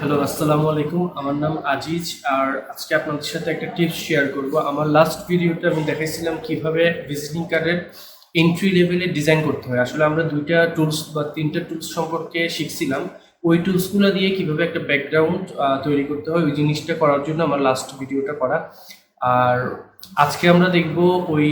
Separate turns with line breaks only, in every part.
Hello, আসসালামু আলাইকুম। আমার নাম আজিজ, আর আজকে আপনাদের সাথে একটা টিপস শেয়ার করব। আমার লাস্ট ভিডিওতে আমি দেখাইছিলাম কিভাবে ভিজিটিং কার্ডের এন্ট্রি লেভেলে ডিজাইন করতে হয়। আসলে আমরা দুইটা টুলস বা তিনটা টুলস সম্পর্কে শিখছিলাম। ওই টুলসগুলো দিয়ে কিভাবে একটা ব্যাকগ্রাউন্ড তৈরি করতে হয়, ওই জিনিসটা করার জন্য আমার লাস্ট ভিডিওটা করা। আর আজকে আমরা দেখব ওই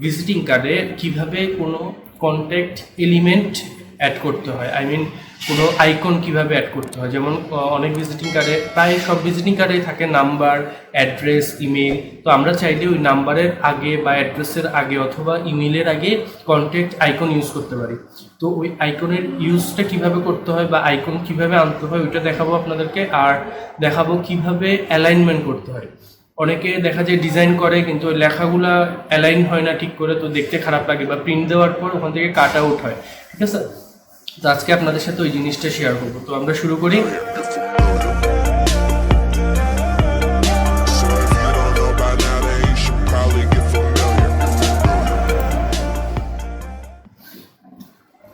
ভিজিটিং কার্ডে কিভাবে কোনো কন্ট্যাক্ট এলিমেন্ট অ্যাড করতে হয়, আই মিন কোনো আইকন কিভাবে অ্যাড করতে হয়। যেমন অনেক ভিজিটিং কার্ডে, প্রায় সব ভিজিটিং কার্ডেই থাকে নাম্বার, অ্যাড্রেস, ইমেল। তো আমরা চাইলে ওই নাম্বারের আগে বা অ্যাড্রেসের আগে অথবা ইমেলের আগে কন্ট্যাক্ট আইকন ইউজ করতে পারি। তো ওই আইকনের ইউজটা কিভাবে করতে হয় বা আইকন কিভাবে আনতে হয় ওইটা দেখাবো আপনাদেরকে, আর দেখাবো কিভাবে অ্যালাইনমেন্ট করতে হয়। অনেকে দেখা যায় ডিজাইন করে কিন্তু ওই লেখাগুলা অ্যালাইন হয় না ঠিক করে, তো দেখতে খারাপ লাগে বা প্রিন্ট দেওয়ার পর ওখান থেকে কাট আউট হয়। ঠিক আছে, তো আজকে আপনাদের সাথে ওই জিনিসটা শেয়ার করবো। তো আমরা শুরু করি।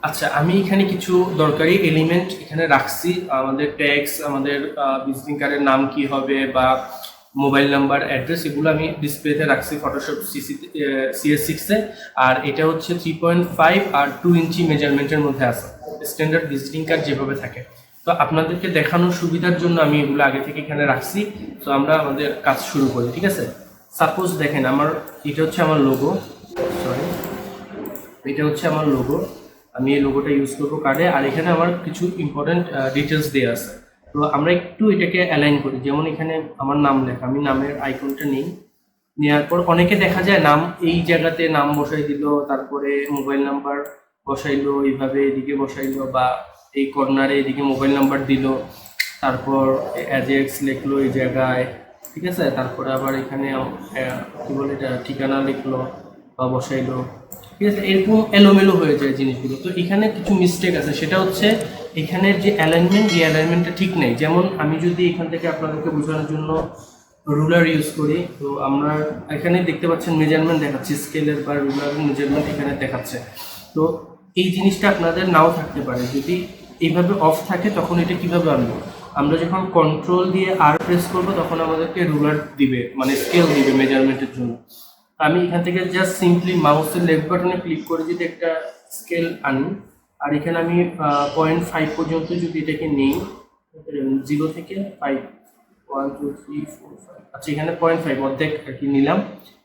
আচ্ছা, আমি এখানে কিছু দরকারি এলিমেন্ট এখানে রাখছি। আমাদের ট্যাক্স, আমাদের ভিজিটিং কার্ডের নাম কি হবে বা মোবাইল নাম্বার, অ্যাড্রেস, এগুলো আমি ডিসপ্লেতে রাখছি ফটোশপ CS6-এ। আর এটা হচ্ছে 3.5 আর 2 ইঞ্চি মেজারমেন্টের মধ্যে আছে, স্ট্যান্ডার্ড ভিজিটিং কার্ড যেভাবে থাকে। তো আপনাদেরকে দেখানোর সুবিধার জন্য আমি এগুলো আগে থেকে এখানে রাখছি। তো আমরা আমাদের কাজ শুরু করি, ঠিক আছে। সাপোজ দেখেন, এটা হচ্ছে আমার লোগো, সরি, এটা হচ্ছে আমার লোগো। আমি এই লোগোটা ইউজ করবো কার্ডে, আর এখানে আমার কিছু ইম্পর্টেন্ট ডিটেলস দেওয়া আছে। তো আমরা একটু এটাকে অ্যালাইন করি। যেমন এখানে আমার নাম লেখা, আমি নামের আইকনটা নিই। নেওয়ার পর অনেকে দেখা যায় নাম এই জায়গাতে নাম বসাই দিল, তারপরে মোবাইল নাম্বার বসাইলো, এইভাবে এদিকে বসাইলো, বা এই কর্নারে এদিকে মোবাইল নাম্বার দিল, তারপর অ্যাজেক্স লিখলো এই জায়গায়, ঠিক আছে। তারপরে আবার এখানে কি বলে এটা, ঠিকানা লিখলো বা বসাইলো, ঠিক আছে। এরকম এলোমেলো হয়ে যায় জিনিসগুলো। তো এখানে কিছু মিস্টেক আছে, সেটা হচ্ছে এখানের যে অ্যালাইনমেন্ট, এই অ্যালাইনমেন্টটা ঠিক নেই। যেমন আমি যদি এখান থেকে আপনাদেরকে বোঝানোর জন্য রুলার ইউজ করি, তো আমরা এখানে দেখতে পাচ্ছেন মেজারমেন্ট দেখাচ্ছে, স্কেলের বা রুলারের মেজারমেন্ট এখানে দেখাচ্ছে। তো এই জিনিসটা আপনাদের নাও থাকতে পারে। যদি এইভাবে অফ থাকে তখন এটা কিভাবে আনবো? আমরা যখন কন্ট্রোল দিয়ে আর প্রেস করবো তখন আমাদেরকে রুলার দিবে, মানে স্কেল দিবে মেজারমেন্টের জন্য। আমি এখান থেকে জাস্ট সিম্পলি মাউসের লেফট বাটনে ক্লিক করে যদি একটা স্কেল আনি, আর এখানে আমি 0.5 পর্যন্ত যদি এটাকে নেই, 0 থেকে 5, 1 2 3 4 5, আচ্ছা এখানে 0.5 অর্ধেক আর কি নিলাম।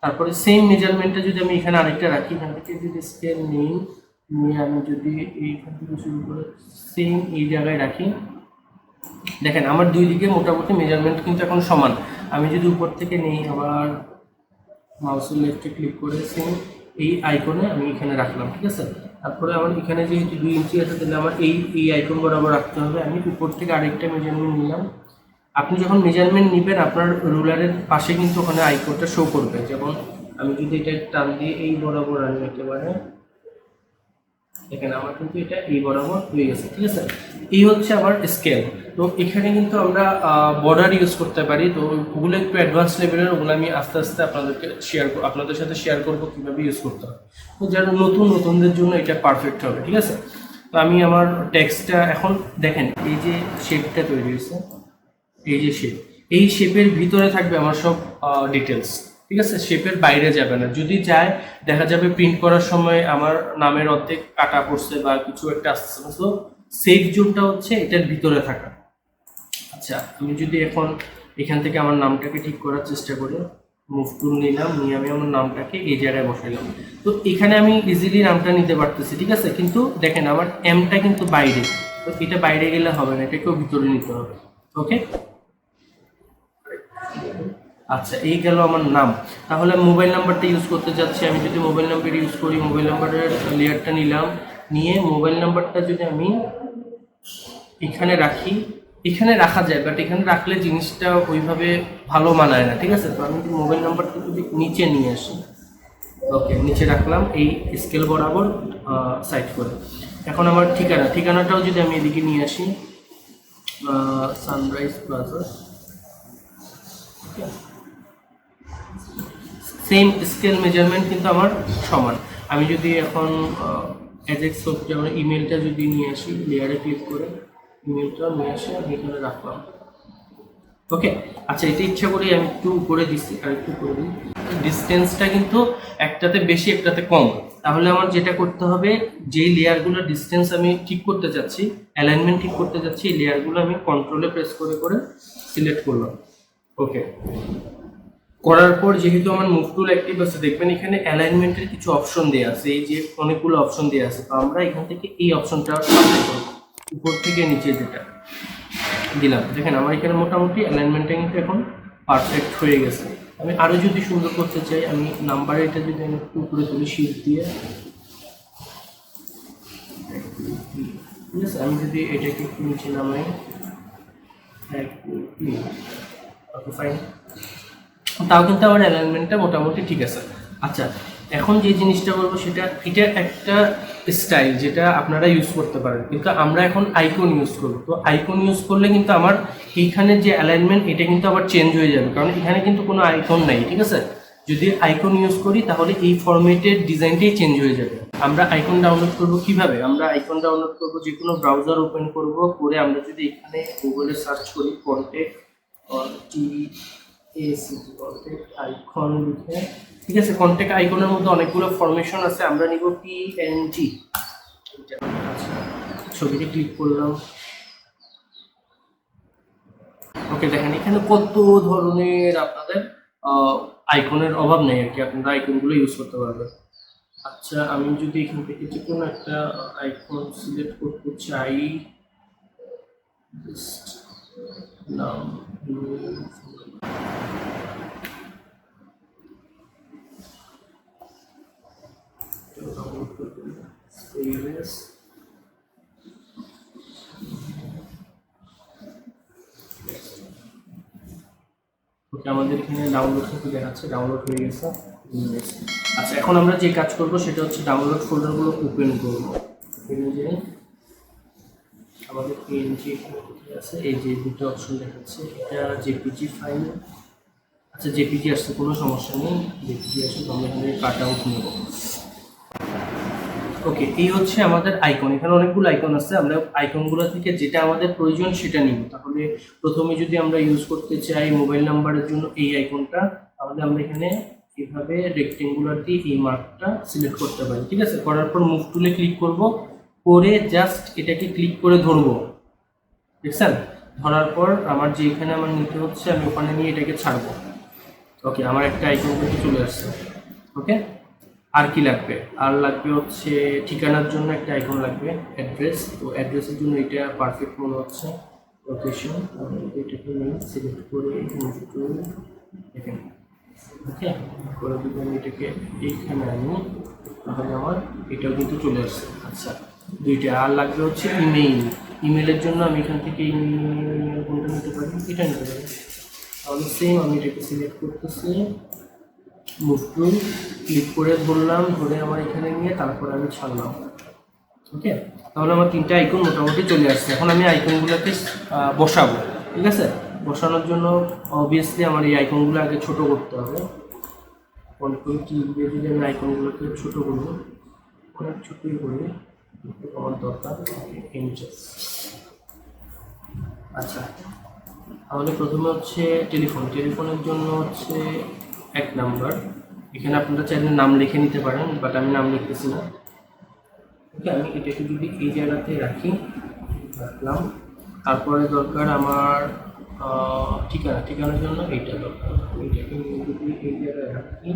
তারপরে সেম মেজারমেন্টটা যদি আমি এখানে আরেকটা রাখি, এখান থেকে যদি স্কেল নিই, নিয়ে আমি যদি এইখান থেকে শুরু করে সেম এই জায়গায় রাখি, দেখেন আমার দুই দিকে মোটামুটি মেজারমেন্ট কিন্তু এখন সমান। আমি যদি উপর থেকে নেই, আবার মাউসের লেফটে ক্লিক করে সেম এই আইকনে আমি এখানে রাখলাম, ঠিক আছে। তারপরে আমার এখানে যেহেতু 2 ইঞ্চি আছে, তাহলে আমার এই আইকন বরাবর রাখতে হবে। আমি উপর থেকে আরেকটা মেজারমেন্ট নিলাম। আপনি যখন মেজারমেন্ট নেবেন আপনার রুলারের পাশে কিন্তু ওখানে আইকনটা শো করবে। যেমন আমি যদি এটা টান দিয়ে এই বরাবর আনি একেবারে, দেখেন আমার কিন্তু এটা এই বরাবর হয়ে গেছে, ঠিক আছে। এই হচ্ছে আমার স্কেল। তো এখানে কিন্তু আমরা বর্ডার ইউজ করতে পারি। তো ওগুলো একটু অ্যাডভান্স লেভেলের, ওগুলো আমি আস্তে আস্তে আপনাদের সাথে শেয়ার করবো কীভাবে ইউজ করতে হবে। তো যারা নতুনদের জন্য এটা পারফেক্ট হবে, ঠিক আছে। তো আমি আমার টেক্সটটা এখন দেখেন, এই যে শেপটা তৈরি হয়েছে, এই যে শেপ, এই শেপের ভিতরে থাকবে আমার সব ডিটেলস, ঠিক আছে। শেপের বাইরে যাবে না। যদি যায় দেখা যাবে প্রিন্ট করার সময় আমার নামের অর্ধেক কাটা পড়ছে বা কিছু একটা আসছে না। তো সেফ জোনটা হচ্ছে এটার ভিতরে থাকা। আচ্ছা, আমি যদি এখন এখান থেকে আমার নামটাকে ঠিক করার চেষ্টা করি, মুভ টুল নিলাম, নিয়ে আমি আমার নামটাকে এই জায়গায় বসাইলাম। তো এখানে আমি ইজিলি নামটা নিতে পারতেছি, ঠিক আছে। কিন্তু দেখেন আমার এমটা কিন্তু বাইরে, তো এটা বাইরে গেলে হবে না, এটাকেও ভিতরে নিতে হবে। ওকে, আচ্ছা এই গেল আমার নাম। তাহলে মোবাইল নাম্বারটা ইউজ করতে যাচ্ছি। আমি যদি মোবাইল নাম্বার ইউজ করি, মোবাইল নাম্বারের লেয়ারটা নিলাম, নিয়ে মোবাইল নাম্বারটা যদি আমি এখানে রাখি, এখানে রাখা যায়, বাট এখানে রাখলে জিনিসটা ওইভাবে ভালো মানায় না, ঠিক আছে। তো আমি মোবাইল নাম্বারটা যদি নিচে নিয়ে আসি, ওকে নিচে রাখলাম এই স্কেল বরাবর সাইড করে। এখন আমার ঠিকানাটাও যদি আমি এদিকে নিয়ে আসি, sunrise plaza, same scale measurement কিন্তু আমার সমান। আমি যদি এখন অ্যাজেক্স যেমন ইমেলটা যদি নিয়ে আসি, লেয়ারে ক্লিক করে ইমেলটা নিয়ে এসে আমি এখানে রাখলাম। ওকে, আচ্ছা এটা ইচ্ছা করি আমি একটু উপরে দিচ্ছি, আর একটু করে দিই। ডিস্টেন্সটা কিন্তু একটাতে বেশি একটাতে কম, তাহলে আমার যেটা করতে হবে, যেই লেয়ারগুলোর ডিস্টেন্স আমি ঠিক করতে চাচ্ছি, অ্যালাইনমেন্ট ঠিক করতে চাচ্ছি, এই লেয়ারগুলো আমি কন্ট্রোলে প্রেস করে করে সিলেক্ট করলাম। ওকে, করার পর যেহেতু আমার মুভ টুল অ্যাক্টিভ আছে, দেখবেন এখানে অ্যালাইনমেন্টের কিছু অপশন দেওয়া আছে, এই যে অনেকগুলো অপশন দেওয়া আছে, তো আমরা এখান থেকে এই অপশনটা সাবমিট করব, উপর থেকে নিচে যেটা দিলাম। দেখেন আমার এখানে মোটামুটি অ্যালাইনমেন্টটা কিন্তু এখন পারফেক্ট হয়ে গেছে। আমি আরো যদি সুন্দর করতে চাই, আমি নাম্বার এটা যদি আমি একটু উপরে তুলি শিফট দিয়ে, ঠিক আছে, আমি যদি এটাকে একটু নিচে নামাই, ওকে ফাইন, তাও কিন্তু আমার অ্যালাইনমেন্টটা মোটামুটি ঠিক আছে। আচ্ছা, এখন যে জিনিসটা বলবো সেটা, এটা একটা স্টাইল যেটা আপনারা ইউজ করতে পারেন, কিন্তু আমরা এখন আইকন ইউজ করবো। তো আইকন ইউজ করলে কিন্তু আমার এইখানে যে অ্যালাইনমেন্ট এটা কিন্তু আবার চেঞ্জ হয়ে যাবে, কারণ এখানে কিন্তু কোনো আইকন নাই, ঠিক আছে। যদি আইকন ইউজ করি তাহলে এই ফরম্যাটের ডিজাইনটাই চেঞ্জ হয়ে যাবে। আমরা আইকন ডাউনলোড করব কিভাবে? আমরা আইকন ডাউনলোড করব, যে কোনো ব্রাউজার ওপেন করব, করে আমরা যদি এখানে গুগলে সার্চ করি কন্টেক্ট আইকন লিখে, ঠিক আছে, কন্টেক্ট আইকনের মধ্যে অনেকগুলো ফরমেশন আছে, আমরা নিব পিএনজি। ছবিতে ক্লিক করলাম। ওকে, দেখেন এখানে কত ধরনের আপনাদের আইকনের অভাব নেই আর কি, আপনারা আইকনগুলো ইউজ করতে পারবেন। আচ্ছা, আমি যদি এখান থেকে যে কোনো একটা আইকন সিলেক্ট করতে চাই, নাম ওকে, আমাদের এখানে ডাউনলোড থেকে দেখাচ্ছে ডাউনলোড হয়ে গেছে। আচ্ছা, এখন আমরা যে কাজ করব সেটা হচ্ছে ডাউনলোড ফোল্ডারগুলো ওপেন করবো। আমাদের পিএনজি এখানে আছে, এই যে দুটো অপশন দেখাচ্ছে, এটা জেপিজি ফাইল। আচ্ছা, জেপিজি আসছে, কোনো সমস্যা নেই, জেপিজি আসলে আমরা এখানে কাট আউট নেব। ওকে, এই হচ্ছে আমাদের আইকন। এখানে অনেকগুলো আইকন আছে, আমরা আইকনগুলো থেকে যেটা আমাদের প্রয়োজন সেটা নিব। তাহলে প্রথমে যদি আমরা ইউজ করতে চাই মোবাইল নাম্বারের জন্য এই আইকনটা, তাহলে আমরা এখানে এভাবে রেক্টেঙ্গুলার দিয়ে এই মার্কটা সিলেক্ট করতে পারি, ঠিক আছে। করার পর মুভ টুলে ক্লিক করব, করে জাস্ট এটাকে ক্লিক করে ধরবো, দেখছেন। ধরার পর আমার যে এখানে আমার নিতে হচ্ছে, আমি ওখানে নিয়ে এটাকে ছাড়বো। ওকে, আমার একটা আইকন থেকে চলে আসছে। ওকে, আর কি লাগবে? আর লাগবে হচ্ছে ঠিকানার জন্য একটা আইকন লাগবে, অ্যাড্রেস। তো অ্যাড্রেসের জন্য এটা পারফেক্ট মনে হচ্ছে, লোকেশন। এটাকে নিয়ে সিলেক্ট করে দেখেন, ওকে, করে যদি আমি এটাকে এইখানে আনি, তাহলে আমার এটাও কিন্তু চলে আসছে। আচ্ছা, দুইটা। আর লাগবে হচ্ছে ইমেইল। ইমেলের জন্য আমি এখান থেকে ইমেল কোনটা নিতে পারি, এটা নিতে পারি। তাহলে সেম আমি এটাকে সিলেক্ট করতেছি, মুভ টুল ক্লিক করে ধরলাম, ধরে আমার এখানে নিয়ে তারপরে আমি ছাড়লাম। ওকে, তাহলে আমার তিনটা আইকন মোটামুটি চলে আসছে। এখন আমি আইকনগুলোকে বসাবো, ঠিক আছে। বসানোর জন্য অবভিয়াসলি আমার এই আইকনগুলো আগে ছোট করতে হবে। কন্ট্রোল কি দিয়ে যদি আমি আইকনগুলোকে ছোট করবো, অনেক ছোটই করি, আমার দরকার। আচ্ছা, তাহলে প্রথমে হচ্ছে টেলিফোনের জন্য হচ্ছে 1 নাম্বার। এখানে আপনারা চাইলে নাম লিখে নিতে পারেন, বাট আমি নাম লিখতেছি না। ওকে, আমি এটাকে যদি এই জায়গাতে রাখলাম। তারপরে দরকার আমার ঠিকানার জন্য এইটা দরকার, এইটাকে যদি এই জায়গায় রাখি,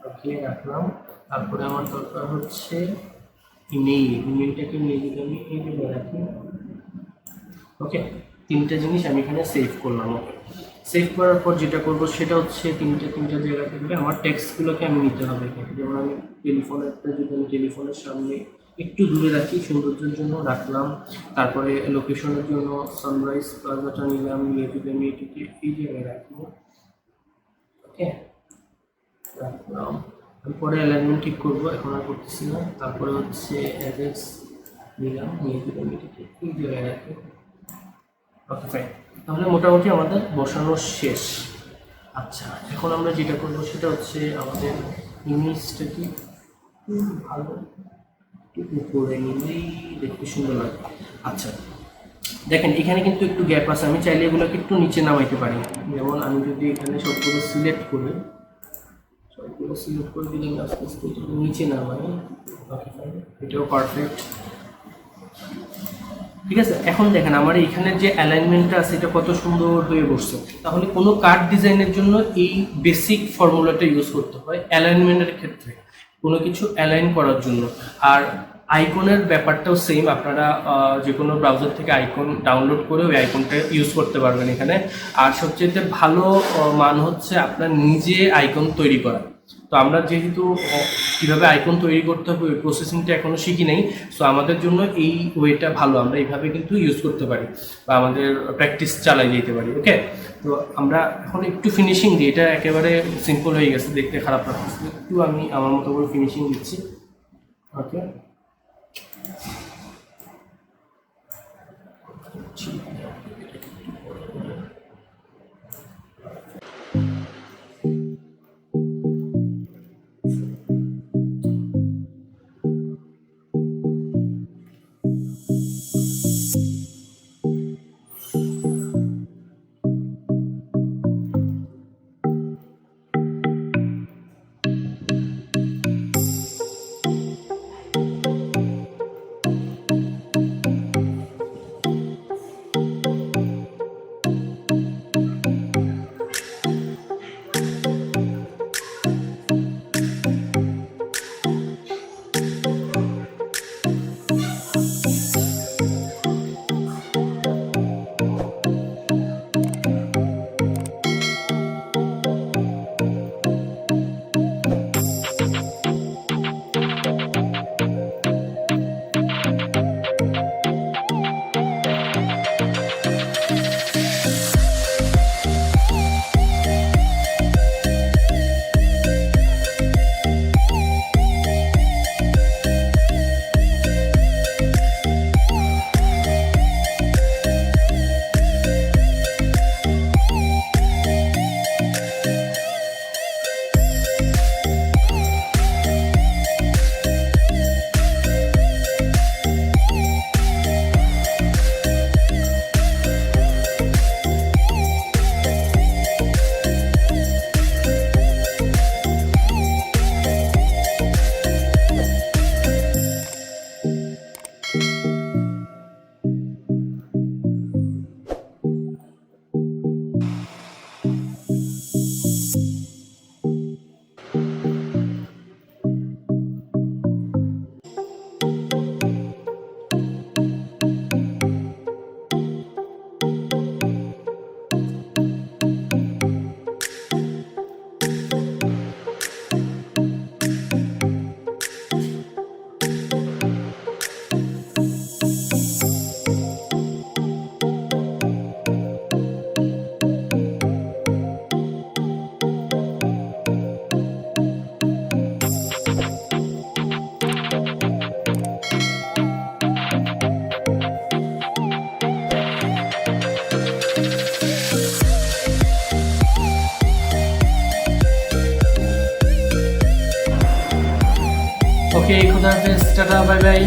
ওকে রাখলাম। তারপরে আমার দরকার হচ্ছে ইমেইলটাকে নিয়ে যদি আমি এই জায়গায় রাখি। ওকে, তিনটা জিনিস আমি এখানে সেভ করলাম। ওকে, সেভ করার পর যেটা করব সেটা হচ্ছে তিনটা জায়গা থেকে আমার টেক্সটগুলোকে আমি নিতে হবে। যেমন আমি টেলিফোনেরটা যদি আমি টেলিফোনের সামনে একটু দূরে রাখি, সৌন্দর্যের জন্য রাখলাম। তারপরে লোকেশনের জন্য সানরাইজ প্লাজাটা নিলাম, নিয়ে যদি আমি এটিকে এই জায়গায় রাখি, ওকে রাখলাম। পরে অ্যালাইনমেন্ট ঠিক করবো, এখন আর করতেছি না। তারপরে হচ্ছে অ্যাড্রেস নিলাম, নিয়ে যদি আমি এটিকে এই জায়গায় রাখি, ওকে ফাইন। তাহলে মোটামুটি আমাদের বসানো শেষ। আচ্ছা, এখন আমরা যেটা করবো সেটা হচ্ছে আমাদের ইমেজটাকে ভালো উপরে নিলেই দেখতে সুন্দর লাগবে। আচ্ছা, দেখেন এখানে কিন্তু একটু গ্যাপ আছে, আমি চাইলে এগুলোকে একটু নিচে নামাইতে পারি। যেমন আমি যদি এখানে সবগুলো সিলেক্ট করে দিলে আমি আস্তে আস্তে নিচে নামাই, ওকে ফাইন, এটাও পারফেক্ট। ঠিক আছে, এখন দেখেন আমার এখানে যে অ্যালাইনমেন্টটা আছে এটা কত সুন্দর হয়ে বসছে। তাহলে কোনো কার্ড ডিজাইনের জন্য এই বেসিক ফর্মুলাটা ইউজ করতে হয় অ্যালাইনমেন্টের ক্ষেত্রে, কোনো কিছু অ্যালাইন করার জন্য। আর আইকনের ব্যাপারটাও সেম, আপনারা যে কোনো ব্রাউজার থেকে আইকন ডাউনলোড করে ওই আইকনটা ইউজ করতে পারবেন এখানে। আর সবচেয়ে ভালো মান হচ্ছে আপনার নিজে আইকন তৈরি করা। তো আমরা যেহেতু কীভাবে আইকন তৈরি করতে হবে ওই প্রসেসিংটা এখনও শিখি নাই, সো আমাদের জন্য এই ওয়েটা ভালো, আমরা এইভাবে কিন্তু ইউজ করতে পারি বা আমাদের প্র্যাকটিস চালাই যেতে পারি। ওকে, তো আমরা এখন একটু ফিনিশিং দিই, এটা একেবারে সিম্পল হয়ে গেছে, দেখতে খারাপ লাগছে, একটু আমি আমার মতো করে ফিনিশিং দিচ্ছি। ওকে, খুদা হাফেজ, টাটা, বাই বাই।